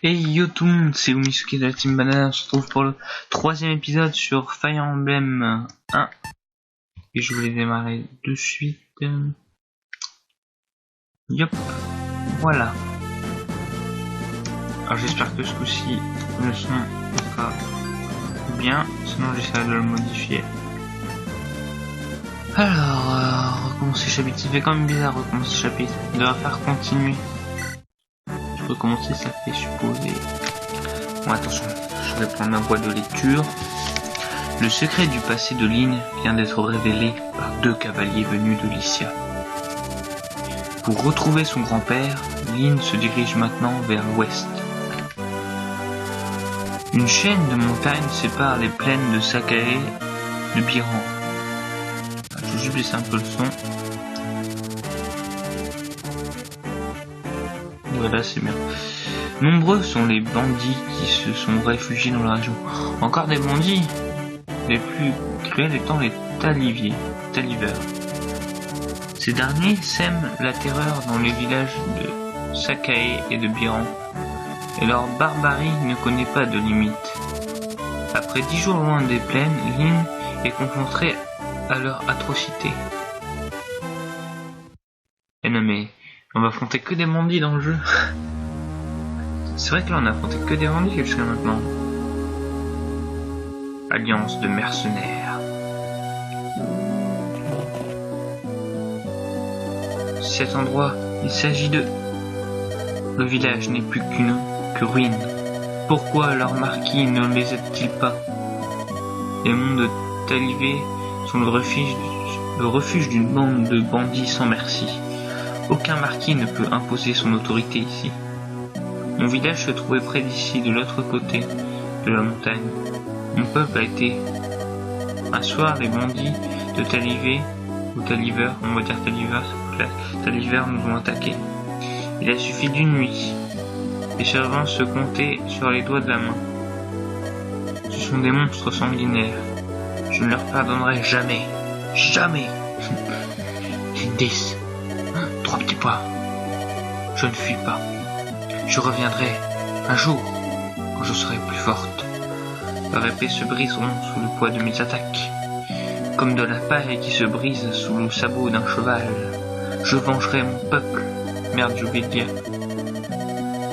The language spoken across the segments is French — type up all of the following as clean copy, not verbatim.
Hey yo tout le monde, c'est Umisuke de la Team Banana. On se retrouve pour le troisième épisode sur Fire Emblem 1. Et je voulais démarrer de suite. Yop, voilà. Alors j'espère que ce coup-ci le son sera bien, sinon j'essaierai de le modifier. Alors, recommencer chapitre. Ça fait quand même bizarre recommencer chapitre. Il devrait faire continuer. Recommencer, ça fait supposer. Bon, attention, je vais prendre ma boîte de lecture. Le secret du passé de Lyn vient d'être révélé par deux cavaliers venus de Lycia. Pour retrouver son grand-père, Lyn se dirige maintenant vers l'ouest. Une chaîne de montagnes sépare les plaines de Sakae de Biran. Je vais juste baisser un peu le son. Voilà, c'est bien. Nombreux sont les bandits qui se sont réfugiés dans la région. Encore des bandits, les plus cruels étant les taliveurs. Ces derniers sèment la terreur dans les villages de Sakae et de Biran, et leur barbarie ne connaît pas de limite. Après 10 jours loin des plaines, Lyn est confronté à leur atrocité. Et non mais... on va affronter que des bandits dans le jeu. C'est vrai que là on a affronté que des bandits jusqu'à maintenant. Alliance de mercenaires. Cet endroit, il s'agit de... Le village n'est plus que ruine. Pourquoi leur marquis ne les aide-t-il pas? Les monts de Talivé sont le refuge d'une bande de bandits sans merci. Aucun marquis ne peut imposer son autorité ici. Mon village se trouvait près d'ici, de l'autre côté de la montagne. Mon peuple a été... Un soir, les bandits de Talivé, ou Taliveur, on va dire Taliveur, Taliveur nous ont attaqués. Il a suffi d'une nuit. Les servants se comptaient sur les doigts de la main. Ce sont des monstres sanguinaires. Je ne leur pardonnerai jamais. Jamais. J'ai 10. 3 petits pois. Je ne fuis pas. Je reviendrai un jour quand je serai plus forte. Leurs épées se briseront sous le poids de mes attaques, comme de la paille qui se brise sous le sabot d'un cheval. Je vengerai mon peuple. Merde, j'ai oublié de dire.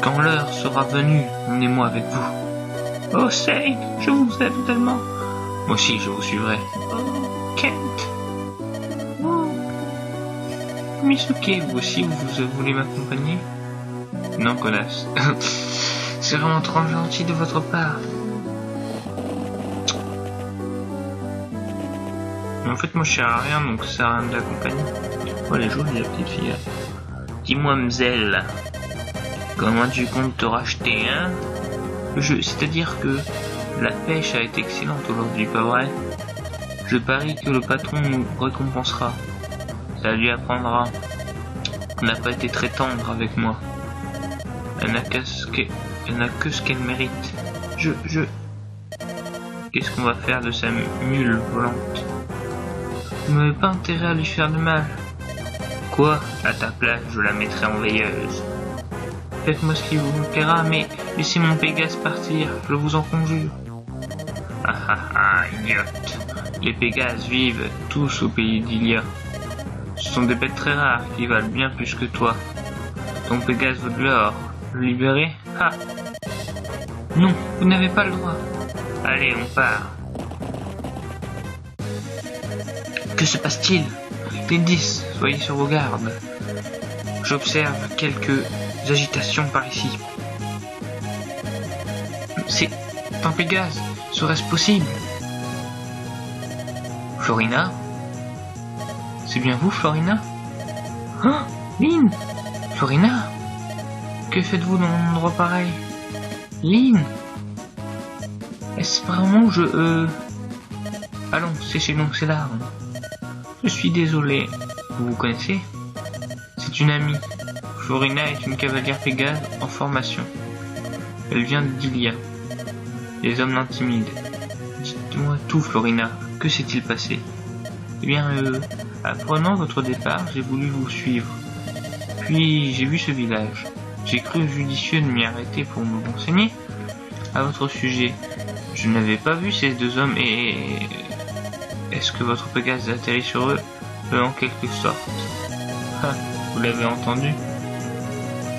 Quand l'heure sera venue, emmenez-moi avec vous. Oh Sei, je vous aime tellement. Moi aussi, je vous suivrai. Oh Kent. Misuke, vous aussi, vous voulez m'accompagner? Non, connasse. C'est vraiment trop gentil de votre part. Mais en fait, moi, je sers à rien, donc ça sert à rien de l'accompagner. Oh, elle est jolie, la petite fille. Dis-moi, Mzell, comment tu comptes te racheter, hein? C'est-à-dire que la pêche a été excellente aujourd'hui, pas vrai? Je parie que le patron nous récompensera. Ça lui apprendra. Elle n'a pas été très tendre avec moi. Elle n'a que ce qu'elle mérite. Qu'est-ce qu'on va faire de sa mule volante? Vous n'avez pas intérêt à lui faire de mal. Quoi? À ta place, je la mettrai en veilleuse. Faites-moi ce qui vous plaira, mais laissez mon Pégase partir, je vous en conjure. Ah ah ah, idiote. Les Pégases vivent tous au pays d'Ilia. Ce sont des bêtes très rares qui valent bien plus que toi. Ton Pégase vaut de l'or. Le libérer? Ah! Non, vous n'avez pas le droit. Allez, on part. Que se passe-t-il? Les 10, soyez sur vos gardes. J'observe quelques agitations par ici. C'est un Pégase. Serait-ce possible? Florina? C'est bien vous, Florina? Ah, Lyn! Florina? Que faites-vous dans un endroit pareil? Lyn! Est-ce vraiment que je... Allons, séchez-nous ces larmes. Je suis désolé. Vous connaissez? C'est une amie. Florina est une cavalière Pégase en formation. Elle vient d'Ilia. Les hommes l'intimident. Dites-moi tout, Florina. Que s'est-il passé? Eh bien, apprenant votre départ, j'ai voulu vous suivre. Puis j'ai vu ce village. J'ai cru judicieux de m'y arrêter pour me renseigner à votre sujet. Je n'avais pas vu ces deux hommes et... Est-ce que votre Pégase a atterri sur eux? En quelque sorte. Ah, vous l'avez entendu?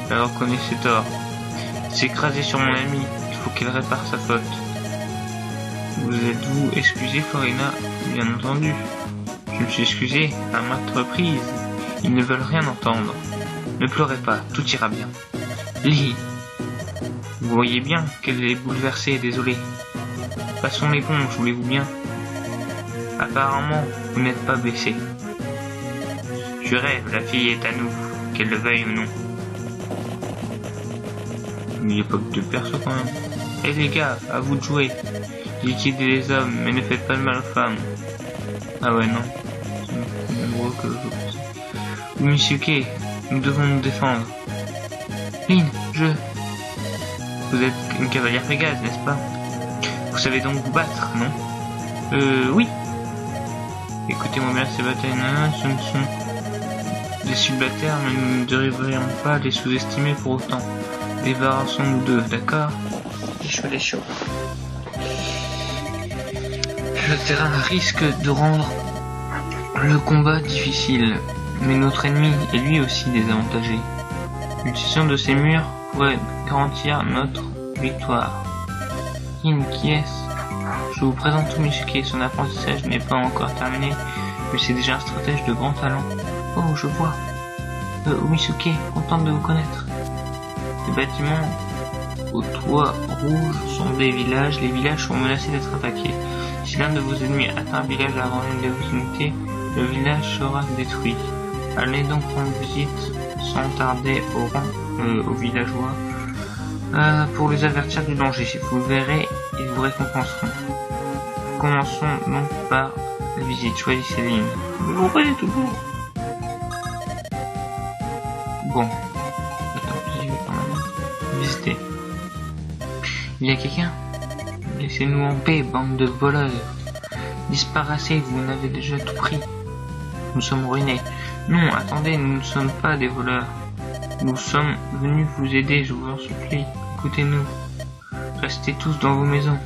Alors connaissez tort. Il s'est écrasé sur mon ami. Il faut qu'il répare sa faute. Vous êtes-vous excusé, Florina? Bien entendu. Je me suis excusé à maintes reprises. Ils ne veulent rien entendre. Ne pleurez pas, tout ira bien. Lee, vous voyez bien qu'elle est bouleversée et désolée. Passons l'éponge, voulez-vous bien? Apparemment, vous n'êtes pas blessé. Je rêve, la fille est à nous, qu'elle le veuille ou non. Il n'y a pas que deux persos quand même. Eh les gars, à vous de jouer. Liquidez les hommes, mais ne faites pas de mal aux femmes. Ah ouais, non. C'est même gros que je pense. Umisuke, nous devons nous défendre. Lynn, Vous êtes une cavalière Pégase, n'est-ce pas? Vous savez donc vous battre, non? Oui. Écoutez-moi bien, ces batailles, ce ne sont des subalternes, mais nous ne devrions pas les sous-estimer pour autant. Débarrassons-nous d'eux, d'accord? Les chauds. Le terrain risque de rendre le combat difficile, mais notre ennemi est lui aussi désavantagé. Une session de ces murs pourrait garantir notre victoire. Qui est-ce? Je vous présente Umisuke. Son apprentissage n'est pas encore terminé, mais c'est déjà un stratège de grand talent. Oh, je vois. Umisuke, contente de vous connaître. Les bâtiments au toit rouge sont des villages. Les villages sont menacés d'être attaqués. Si l'un de vos ennemis atteint un village avant une de vos unités, le village sera détruit. Allez donc rendre visite sans tarder aux villageois pour les avertir du danger. Si vous le verrez, ils vous récompenseront. Commençons donc par la visite. Choisissez les lignes. Vous voyez toujours. Bon. Attends, j'y vais quand même. Visiter. Il y a quelqu'un? Laissez-nous en paix, bande de voleurs. Disparaissez, vous n'avez déjà tout pris. Nous sommes ruinés. Non, attendez, nous ne sommes pas des voleurs. Nous sommes venus vous aider, je vous en supplie. Écoutez-nous. Restez tous dans vos maisons.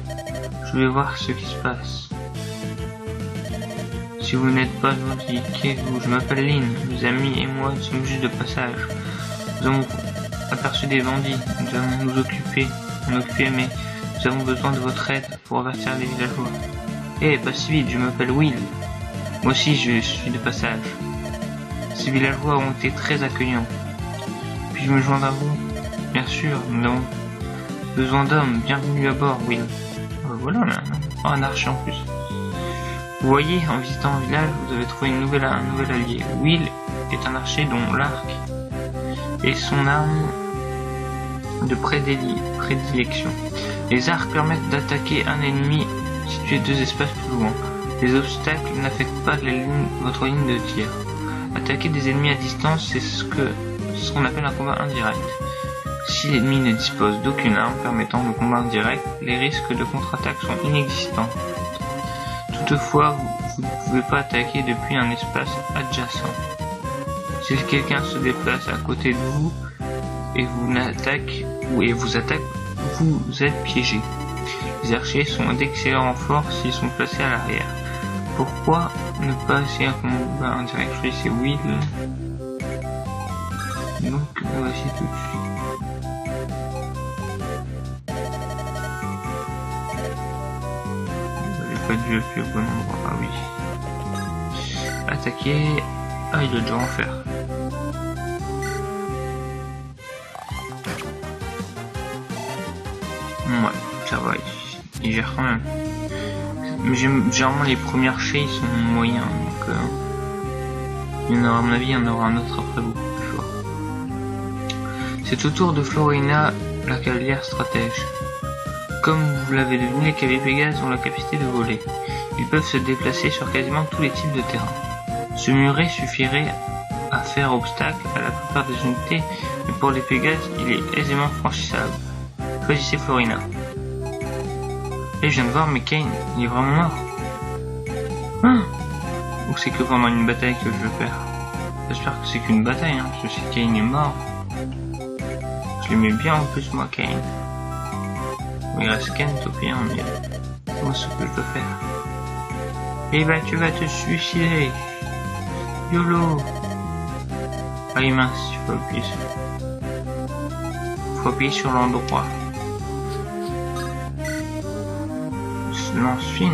Je vais voir ce qui se passe. Si vous n'êtes pas gentil, qui êtes-vous? Je m'appelle Lynn. Mes amis et moi sommes juste de passage. Nous avons aperçu des bandits. Nous allons nous occuper, mais nous avons besoin de votre aide pour avertir les villageois. Eh, pas si vite, je m'appelle Will. Moi aussi, je suis de passage. Ces villageois ont été très accueillants. Puis-je me joindre à vous? Bien sûr, nous avons besoin d'hommes. Bienvenue à bord, Will. Voilà, là, un archer en plus. Vous voyez, en visitant un village, vous avez trouvé un nouvel allié. Will est un archer dont l'arc est son arme de prédilection. Les arcs permettent d'attaquer un ennemi situé 2 espaces plus loin. Les obstacles n'affectent pas votre ligne de tir. Attaquer des ennemis à distance, c'est ce qu'on appelle un combat indirect. Si l'ennemi ne dispose d'aucune arme permettant le combat indirect, les risques de contre-attaque sont inexistants. Toutefois, vous ne pouvez pas attaquer depuis un espace adjacent. Si quelqu'un se déplace à côté de vous et vous attaque, vous êtes piégé. Les archers sont d'excellents renforts s'ils sont placés à l'arrière. Pourquoi ne pas essayer un combat indirect? C'est Will. Donc on va essayer tout de suite. J'ai pas dû appuyer au bon endroit. Ah oui. Attaquer. Ah, il doit déjà en faire. Ouais, ça va, il gère quand même. Mais généralement les premiers archers ils sont moyens, donc il y en aura à mon avis, il y en aura un autre après beaucoup plus fort. C'est au tour de Florina, la cavalière stratège. Comme vous l'avez deviné, les cavaliers Pégase ont la capacité de voler. Ils peuvent se déplacer sur quasiment tous les types de terrain. Ce muret suffirait à faire obstacle à la plupart des unités, mais pour les Pégases, il est aisément franchissable. Choisissez Florina. Et je viens de voir, mais Kane, il est vraiment mort. Ou c'est que pendant une bataille que je le perds? J'espère que c'est qu'une bataille, parce que si Kane est mort... Je l'aimais bien en plus moi, Cain. Il reste Ken, Topien, mais moi ce que je dois faire. Et bah tu vas te suicider. YOLO. Ah mince, il faut appuyer sur l'endroit. Lance fine.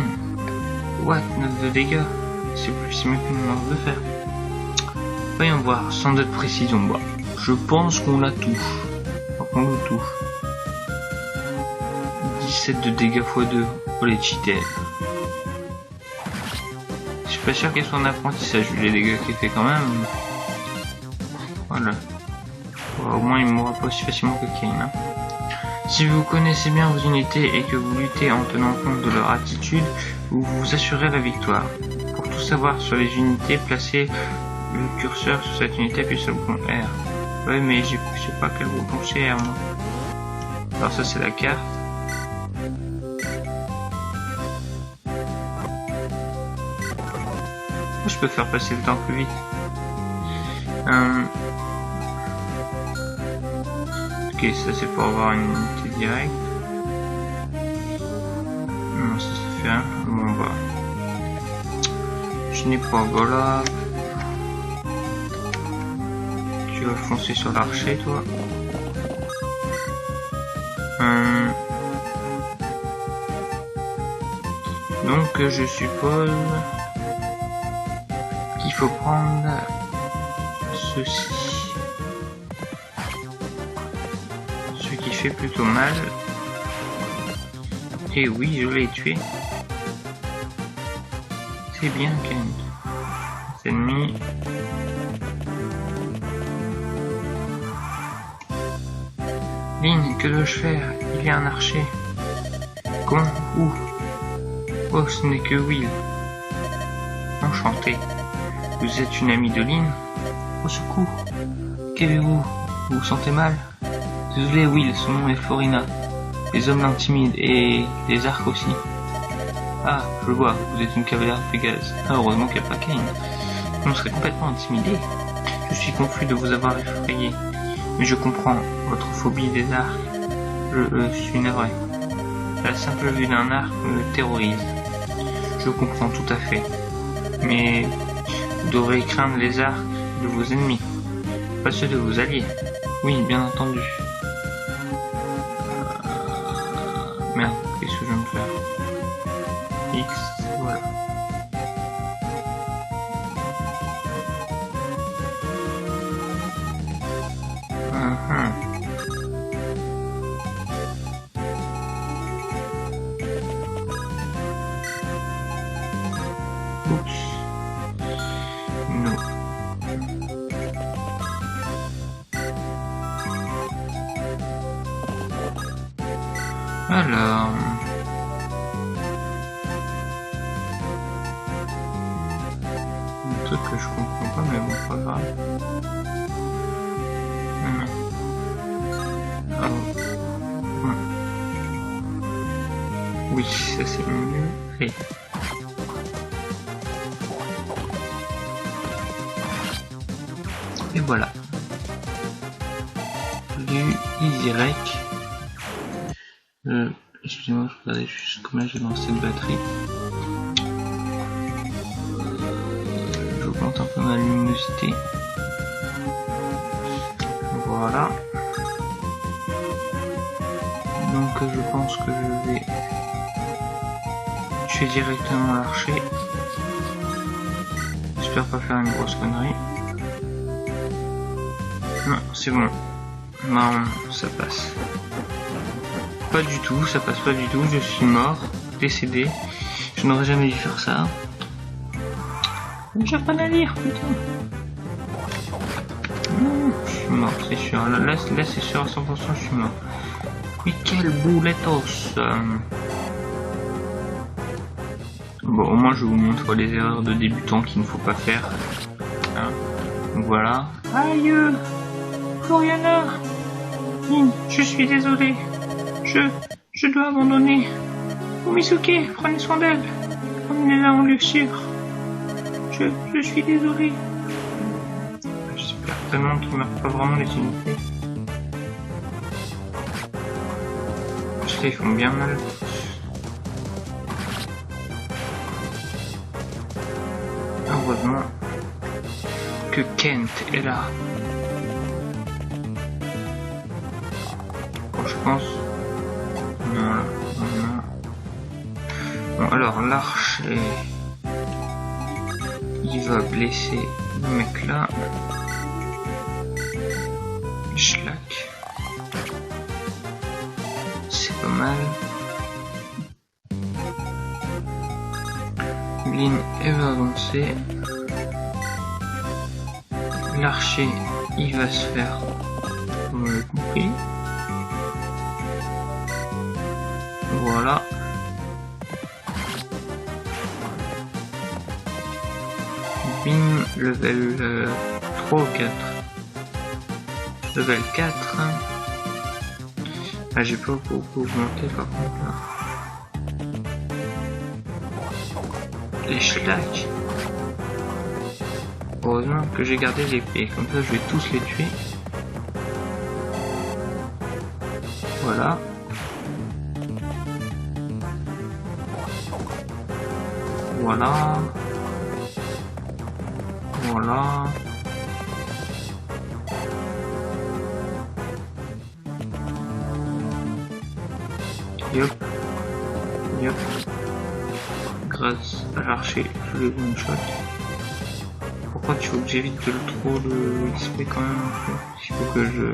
What? 9 de dégâts. C'est même qu'une lance de fer. Voyons voir, sans être précision. Bah, je pense qu'on la touche. Enfin, qu'on le touche. 17 de dégâts x2. Oh les cheaters. Je suis pas sûr qu'elle soit en apprentissage vu les dégâts qu'elle fait quand même. Voilà. Au moins il mourra pas aussi facilement que Cain. Hein. Si vous connaissez bien vos unités et que vous luttez en tenant compte de leur attitude, vous vous assurez la victoire. Pour tout savoir sur les unités, placez le curseur sur cette unité puis sur le bouton R. Ouais mais je sais pas quel bouton c'est R moi. Alors ça c'est la carte. Je peux faire passer le temps plus vite. Ok, ça c'est pour avoir une unité directe. Non, ça fait rien. Bon bah. Je n'ai pas voilà. Tu vas foncer sur l'archer toi. Donc je suppose qu'il faut prendre ceci. Ce qui fait plutôt mal. Et oui, je l'ai tué. C'est bien, Ken. C'est ennemi. Lynn, que dois-je faire? Il y a un archer. Comment? Où? Oh, ce n'est que Will. Enchanté. Vous êtes une amie de Lynn? Au secours. Qu'avez-vous? Vous vous sentez mal? Désolé Will, son nom est Florina. Les hommes l'intimident et les arcs aussi. Ah, je vois, vous êtes une cavalière de Pégase. Ah, heureusement qu'il n'y a pas Cain. On serait complètement intimidé. Je suis confus de vous avoir effrayé. Mais je comprends votre phobie des arcs. Je suis navré. La simple vue d'un arc me terrorise. Je comprends tout à fait. Mais vous devrez craindre les arcs de vos ennemis, pas ceux de vos alliés. Oui, bien entendu. Merde, qu'est-ce que je vais me faire? X, voilà. Oups. Non. Alors... un truc que je comprends pas, mais bon, pas grave. Oui, ça c'est mieux fait. Et voilà. Du Y. Excusez-moi, je regardais juste combien j'ai lancé de batterie. J'augmente un peu ma luminosité. Voilà. Donc je pense que je vais tuer directement l'archer. J'espère pas faire une grosse connerie. Non, c'est bon. Non, ça passe. Pas du tout, ça passe pas du tout. Je suis mort, décédé. Je n'aurais jamais dû faire ça. J'ai pas à lire, putain. Je suis mort, c'est sûr. Là c'est sûr à 100%, je suis mort. Mais quel boulettos. Bon, au moins je vous montre les erreurs de débutants qu'il ne faut pas faire. Hein. Donc voilà. Aïe, Floriana. Je suis désolé. Je dois abandonner. Umisuke, prenez soin d'elle. Emmenez-la en lieu sûr. Je suis désolé. J'espère tellement qu'il ne meurt pas vraiment les unités. ça, ils font bien mal. Heureusement que Kent est là. Bon, je pense. Non, là. Non. Bon, alors, l'archer. Il va blesser le mec là. Schlack. C'est pas mal. Lynn, elle va avancer. L'archer, il va se faire. Vous l'avez compris. Voilà. Bim, level 3 ou 4. Level 4. Ah, j'ai pas beaucoup augmenté par contre là. Les schlack. Heureusement que j'ai gardé l'épée, comme ça je vais tous les tuer. Voilà. Voilà. Voilà. Yop. Yop. Grâce à l'archer, je les one shot. Pourquoi tu faut que j'évite de trop le XP quand même un peu. Il faut que je...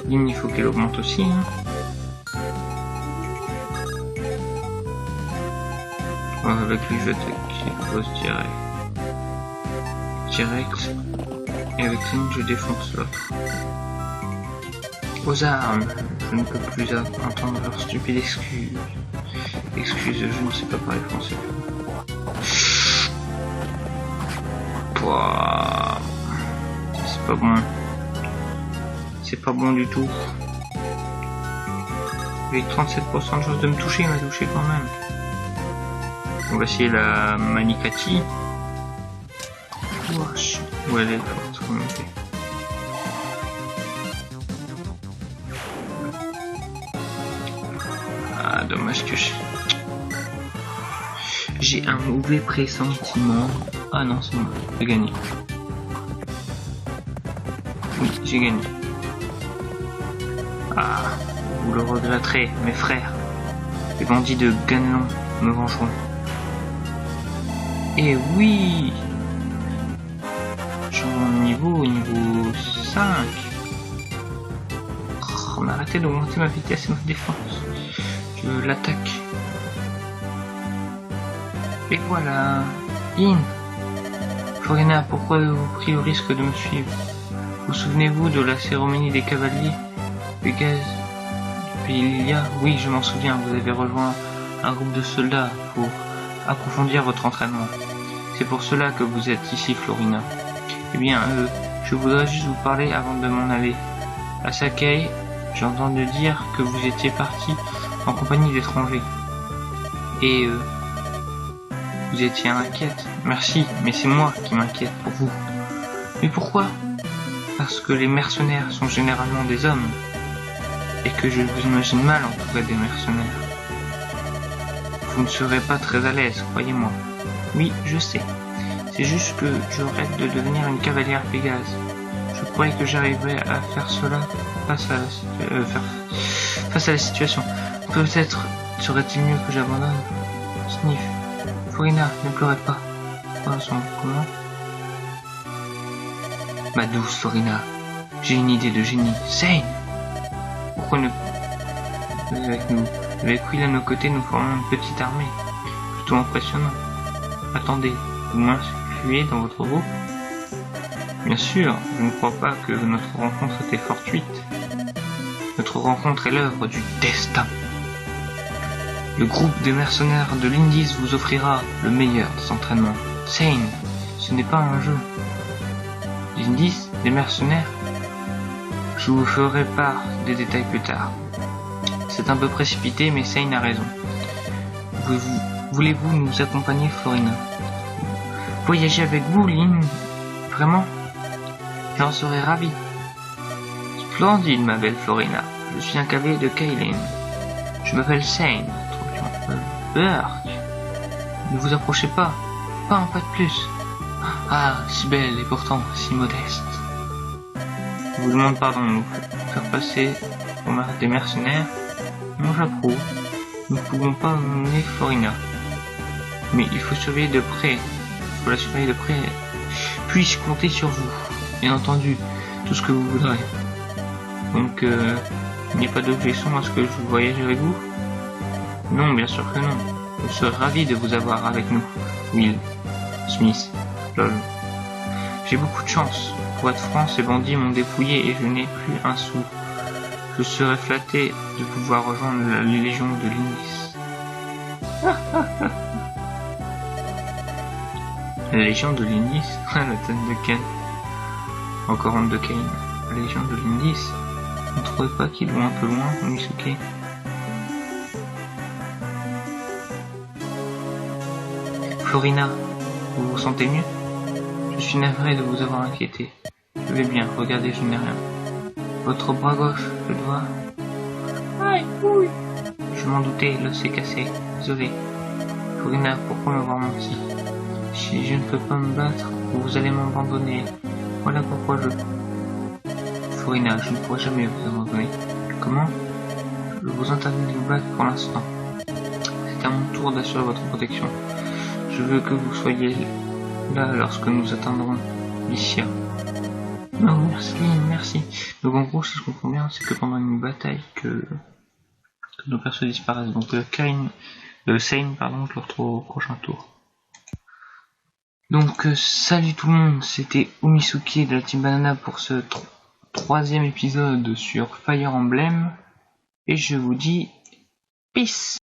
Lynn, il faut qu'elle augmente aussi. Hein. Ouais, avec lui je attaque boss direct. Et avec Lynn je défonce l'autre. Aux armes. Je ne peux plus entendre leurs stupides excuses. Excuses, je ne sais pas parler français. Pouah. C'est pas bon. C'est pas bon du tout. Avec 37% de chance de me toucher, il m'a touché quand même. On va essayer la Manikati. Wesh. Où elle est forte quand même. Ah, dommage que j'ai un mauvais pressentiment. Ah non, c'est bon, j'ai gagné. Oui, j'ai gagné. Ah, vous le regretterez, mes frères. Les bandits de Ganlon me vengeront. Et oui, j'ai mon niveau 5. Oh, on a arrêté d'augmenter ma vitesse et ma défense. Je l'attaque. Et voilà. Lynn. Florina, pourquoi avez-vous pris le risque de me suivre? Vous souvenez-vous de la cérémonie des cavaliers Pégase Pélia? Oui, je m'en souviens. Vous avez rejoint un groupe de soldats pour approfondir votre entraînement. C'est pour cela que vous êtes ici, Florina. Eh bien, je voudrais juste vous parler avant de m'en aller. À Sakai, j'ai entendu dire que vous étiez parti en compagnie d'étrangers. Et vous étiez inquiète. Merci, mais c'est moi qui m'inquiète pour vous. Mais pourquoi? Parce que les mercenaires sont généralement des hommes. Et que je vous imagine mal entouré des mercenaires. Vous ne serez pas très à l'aise, croyez-moi. Oui, je sais. C'est juste que je rêve de devenir une cavalière Pégase. Je croyais que j'arriverais à faire cela face à la situation. Peut-être serait-il mieux que j'abandonne. Sniff. Florina, ne pleurez pas. Comment? Ma douce Florina, j'ai une idée de génie. Zane! Pourquoi ne... avec nous? Avec Will à nos côtés, nous formons une petite armée. Plutôt impressionnant. Attendez, au moins fuyez dans votre groupe? Bien sûr, je ne crois pas que notre rencontre était fortuite. Notre rencontre est l'œuvre du destin. Le groupe des mercenaires de l'Indies vous offrira le meilleur des entraînements. Zane, ce n'est pas un jeu. L'Indies, des mercenaires? Je vous ferai part des détails plus tard. C'est un peu précipité, mais Zane a raison. Voulez-vous nous accompagner, Florina? Voyager avec vous, Lynn? Vraiment? J'en serais ravi. Splendide, ma belle Florina. Je suis un cavalier de Kailin. Je m'appelle Sane. Berk. Ne vous approchez pas. Pas un pas de plus. Ah, si belle et pourtant si modeste. Je vous demande pardon de nous faire passer pour des mercenaires. Non, j'approuve. Nous ne pouvons pas emmener Florina. Mais il faut surveiller de près. Il faut la surveiller de près. Puis-je compter sur vous? Bien entendu, tout ce que vous voudrez. Donc, il n'y a pas d'objection à ce que je voyage avec vous? Non, bien sûr que non. Je serais ravi de vous avoir avec nous. Will Smith. Lol. J'ai beaucoup de chance. Pour être franc, ces bandits m'ont dépouillé et je n'ai plus un sou. Je serais flatté de pouvoir rejoindre la Légion de l'Innis. La Légion de l'Innis. La tête de Ken. Encore honte de Kane. La Légion de l'Innis. Vous ne trouvez pas qu'il va un peu loin, Misuke? Florina, vous vous sentez mieux? Je suis navré de vous avoir inquiété. Je vais bien, regardez, je n'ai rien. Votre bras gauche, le doigt. Aïe, oui. Je m'en doutais, l'os s'est cassé. Désolé. Florina, pourquoi m'avoir menti? Si je ne peux pas me battre, vous allez m'abandonner. Voilà pourquoi je... Florina, je ne pourrai jamais vous abandonner. Comment? Je vous interdis de vous battre pour l'instant. C'est à mon tour d'assurer votre protection. Je veux que vous soyez là lorsque nous atteindrons Lycia. Non, merci, merci. Donc en gros, si je comprends bien, c'est que pendant une bataille que nos persos disparaissent. Donc Sane, pardon, je le retrouve au prochain tour. Donc salut tout le monde, c'était Umisuke de la Team Banana pour ce troisième épisode sur Fire Emblem. Et je vous dis peace.